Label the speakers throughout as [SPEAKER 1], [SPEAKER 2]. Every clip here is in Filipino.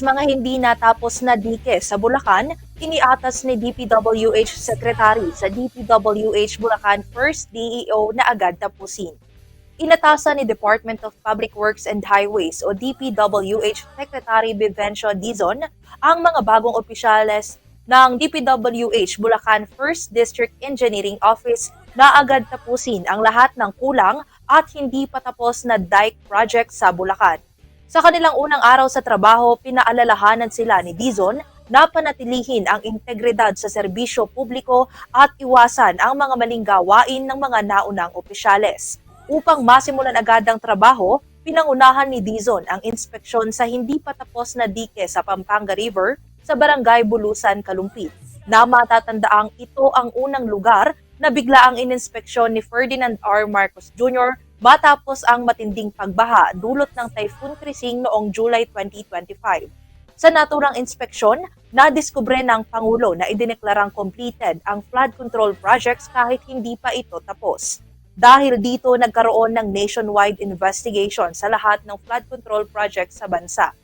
[SPEAKER 1] mga hindi natapos na dike sa Bulacan, iniatas ni DPWH Secretary sa DPWH Bulacan First DEO na agad tapusin. Inatasan ni Department of Public Works and Highways o DPWH Secretary Vivencio Dizon ang mga bagong opisyales ng DPWH Bulacan First District Engineering Office na agad tapusin ang lahat ng kulang at hindi pa tapos na dike project sa Bulacan. Sa kanilang unang araw sa trabaho, pinaalalahanan sila ni Dizon na panatilihin ang integridad sa serbisyo publiko at iwasan ang mga maling gawain ng mga naunang opisyales. Upang masimulan agad ang trabaho, pinangunahan ni Dizon ang inspeksyon sa hindi pa tapos na dike sa Pampanga River sa Barangay Bulusan, Kalumpit, na matatandaang ito ang unang lugar na bigla ang ininspeksyon ni Ferdinand R. Marcos Jr. matapos ang matinding pagbaha dulot ng Typhoon Krising noong July 2025. Sa naturang inspeksyon, nadiskubre ng Pangulo na idineklarang completed ang flood control projects kahit hindi pa ito tapos. Dahil dito nagkaroon ng nationwide investigation sa lahat ng flood control projects sa bansa.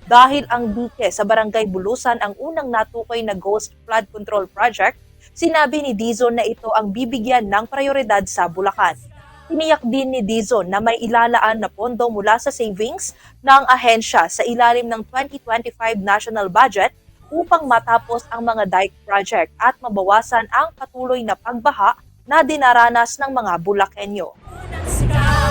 [SPEAKER 1] Dahil ang dike sa Barangay Bulusan ang unang natukoy na ghost flood control project, sinabi ni Dizon na ito ang bibigyan ng prioridad sa Bulacan. Tiniyak din ni Dizon na may ilalaan na pondo mula sa savings ng ahensya sa ilalim ng 2025 national budget upang matapos ang mga dike project at mabawasan ang patuloy na pagbaha na dinaranas ng mga Bulakenyo.